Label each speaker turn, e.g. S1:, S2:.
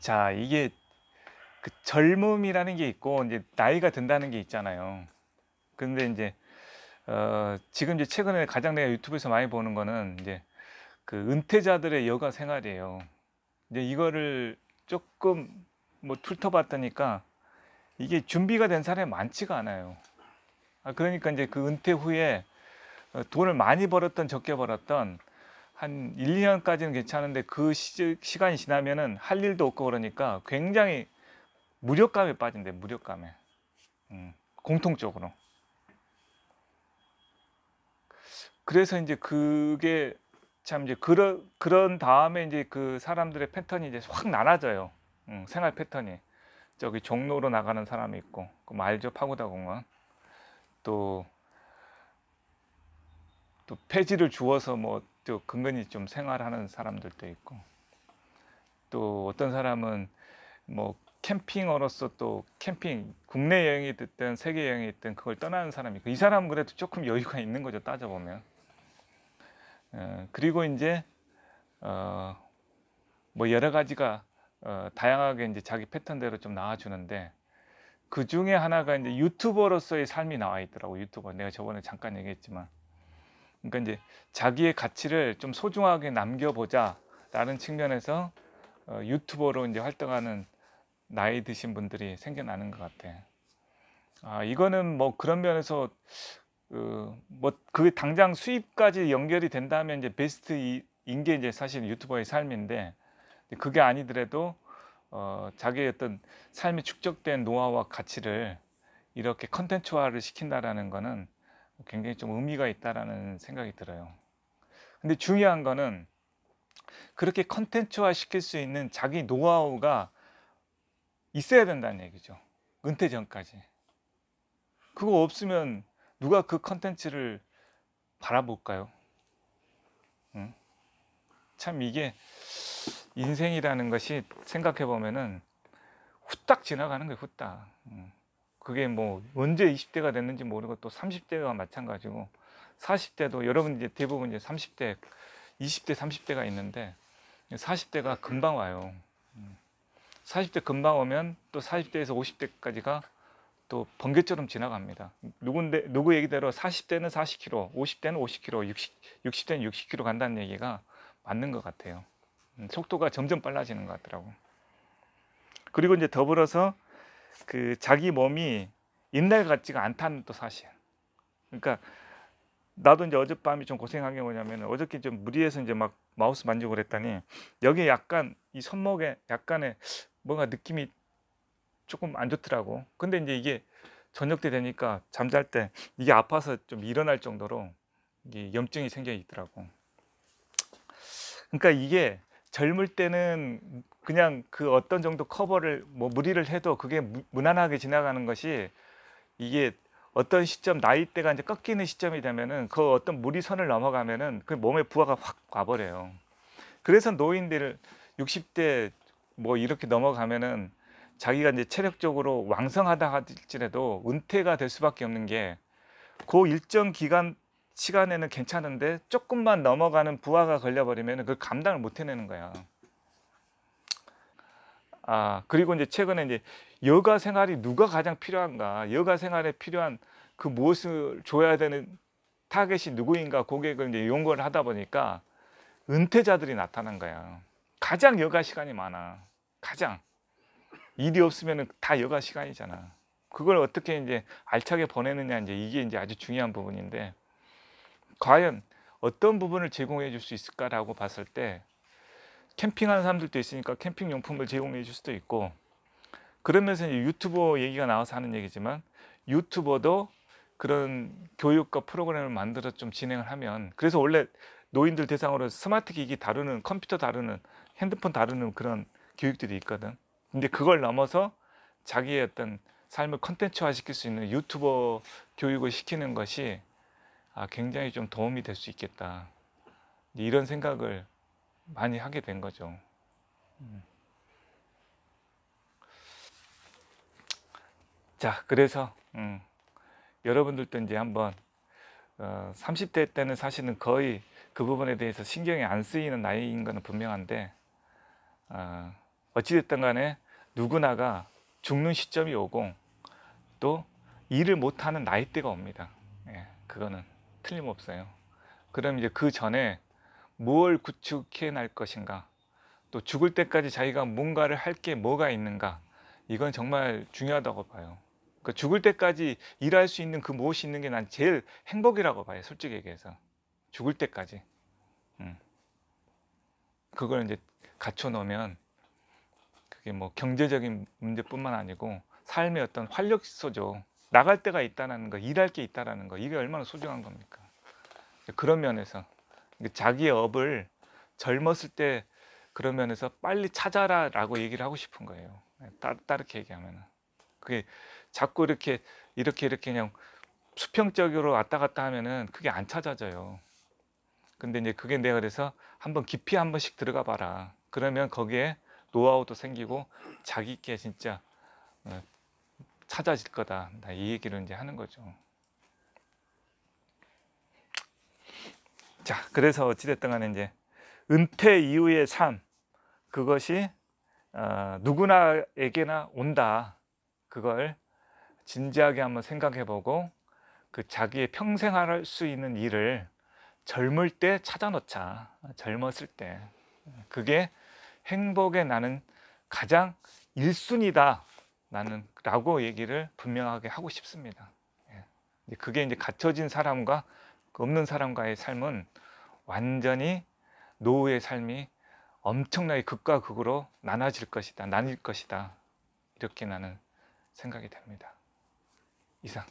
S1: 자, 이게 그 젊음이라는 게 있고 이제 나이가 든다는 게 있잖아요. 근데 이제 지금 이제 최근에 가장 내가 유튜브에서 많이 보는 거는 이제 그 은퇴자들의 여가 생활이에요. 이제 이거를 조금 뭐 훑어봤더니까 이게 준비가 된 사람이 많지가 않아요. 그러니까 이제 그 은퇴 후에 돈을 많이 벌었던 적게 벌었던 한 1, 2년까지는 괜찮은데 그 시간이 지나면은 할 일도 없고 그러니까 굉장히 무력감에 빠진대. 무력감에. 공통적으로. 그래서 이제 그게 참 이제 그런 다음에 이제 그 사람들의 패턴이 이제 확 나눠져요. 생활 패턴이. 저기 종로로 나가는 사람이 있고, 그 말죠, 파고다 공원. 또 폐지를 주워서 뭐 또 근근히 좀 생활하는 사람들도 있고, 또 어떤 사람은 뭐 캠핑어로서 또 캠핑 국내 여행이 됐든 세계 여행이 됐든 그걸 떠나는 사람이 있고, 이 사람은 그래도 조금 여유가 있는 거죠, 따져보면. 그리고 이제 어, 뭐 여러 가지가 다양하게 이제 자기 패턴대로 좀 나와주는데, 그 중에 하나가 이제 유튜버로서의 삶이 나와 있더라고. 유튜버, 내가 저번에 잠깐 얘기했지만, 그러니까 이제 자기의 가치를 좀 소중하게 남겨보자 라는 측면에서 유튜버로 이제 활동하는 나이 드신 분들이 생겨나는 것 같아. 이거는 뭐 그런 면에서 뭐 그 당장 수입까지 연결이 된다면 이제 베스트인 게 이제 사실 유튜버의 삶인데, 그게 아니더라도 자기의 어떤 삶에 축적된 노하우와 가치를 이렇게 컨텐츠화를 시킨다라는 거는 굉장히 좀 의미가 있다라는 생각이 들어요. 근데 중요한 거는 그렇게 컨텐츠화 시킬 수 있는 자기 노하우가 있어야 된다는 얘기죠. 은퇴 전까지. 그거 없으면 누가 그 컨텐츠를 바라볼까요? 응? 참 이게 인생이라는 것이 생각해 보면은 후딱 지나가는 거예요. 후딱. 그게 뭐 언제 20대가 됐는지 모르고 또 30대가 마찬가지고, 40대도 여러분 이제 대부분 이제 30대, 20대, 30대가 있는데 40대가 금방 와요. 40대 금방 오면 또 40대에서 50대까지가 또 번개처럼 지나갑니다. 누구 얘기대로 40대는 40km, 50대는 50km, 60대는 60km 간다는 얘기가 맞는 것 같아요. 속도가 점점 빨라지는 것 같더라고. 그리고 이제 더불어서 그 자기 몸이 옛날 같지가 않다는 또 사실. 그러니까 나도 이제 어젯밤이 좀 고생한 게 뭐냐면, 어저께 좀 무리해서 이제 막 마우스 만지고 그랬더니 여기에 약간 이 손목에 약간의 뭔가 느낌이 조금 안 좋더라고. 근데 이제 이게 저녁 때 되니까 잠잘 때 이게 아파서 좀 일어날 정도로 이게 염증이 생겨 있더라고. 그러니까 이게 젊을 때는 그냥 그 어떤 정도 커버를 뭐 무리를 해도 그게 무난하게 지나가는 것이, 이게 어떤 시점 나이대가 이제 꺾이는 시점이 되면은 그 어떤 무리선을 넘어가면은 그 몸에 부하가 확 와버려요. 그래서 노인들 60대 뭐 이렇게 넘어가면은 자기가 이제 체력적으로 왕성하다 할지라도 은퇴가 될 수밖에 없는 게, 그 일정 기간 시간에는 괜찮은데 조금만 넘어가는 부하가 걸려버리면 그걸 감당을 못 해내는 거야. 그리고 이제 최근에 이제 여가 생활이 누가 가장 필요한가, 여가 생활에 필요한 그 무엇을 줘야 되는 타겟이 누구인가, 고객을 이제 연구를 하다 보니까 은퇴자들이 나타난 거야. 가장 여가 시간이 많아. 가장 일이 없으면 다 여가 시간이잖아. 그걸 어떻게 이제 알차게 보내느냐, 이제 이게 이제 아주 중요한 부분인데, 과연 어떤 부분을 제공해 줄 수 있을까라고 봤을 때, 캠핑하는 사람들도 있으니까 캠핑 용품을 제공해 줄 수도 있고, 그러면서 이제 유튜버 얘기가 나와서 하는 얘기지만, 유튜버도 그런 교육과 프로그램을 만들어 좀 진행을 하면, 그래서 원래 노인들 대상으로 스마트 기기 다루는, 컴퓨터 다루는, 핸드폰 다루는 그런 교육들이 있거든. 근데 그걸 넘어서 자기의 어떤 삶을 컨텐츠화 시킬 수 있는 유튜버 교육을 시키는 것이 굉장히 좀 도움이 될 수 있겠다, 이런 생각을 많이 하게 된 거죠. 자, 그래서 여러분들도 이제 한번 30대 때는 사실은 거의 그 부분에 대해서 신경이 안 쓰이는 나이인 거는 분명한데, 어찌됐든 간에 누구나가 죽는 시점이 오고 또 일을 못하는 나이대가 옵니다. 예, 그거는 틀림없어요. 그럼 이제 그 전에 뭘 구축해 날 것인가, 또 죽을 때까지 자기가 뭔가를 할 게 뭐가 있는가, 이건 정말 중요하다고 봐요. 그 죽을 때까지 일할 수 있는 그 무엇이 있는 게 난 제일 행복이라고 봐요. 솔직히 얘기해서 죽을 때까지. 그걸 이제 갖춰 놓으면 그게 뭐 경제적인 문제뿐만 아니고 삶의 어떤 활력소죠. 나갈 데가 있다는 거, 일할 게 있다라는 거, 이게 얼마나 소중한 겁니까? 그런 면에서 자기의 업을 젊었을 때 그런 면에서 빨리 찾아라라고 얘기를 하고 싶은 거예요. 따르게 얘기하면은 그게 자꾸 이렇게 그냥 수평적으로 왔다 갔다 하면은 그게 안 찾아져요. 근데 이제 그게 내가 그래서 한번 깊이 한 번씩 들어가 봐라. 그러면 거기에 노하우도 생기고 자기께 진짜 찾아질 거다. 이 얘기를 이제 하는 거죠. 자, 그래서 어찌됐든 간에 이제 은퇴 이후의 삶, 그것이 누구나에게나 온다. 그걸 진지하게 한번 생각해 보고 그 자기의 평생 할 수 있는 일을 젊을 때 찾아 놓자. 젊었을 때. 그게 행복의 나는 가장 1순위다. 나는 라고 얘기를 분명하게 하고 싶습니다. 그게 이제 갖춰진 사람과 없는 사람과의 삶은 완전히 노후의 삶이 엄청나게 극과 극으로 나눠질 것이다. 나뉠 것이다. 이렇게 나는 생각이 됩니다. 이상.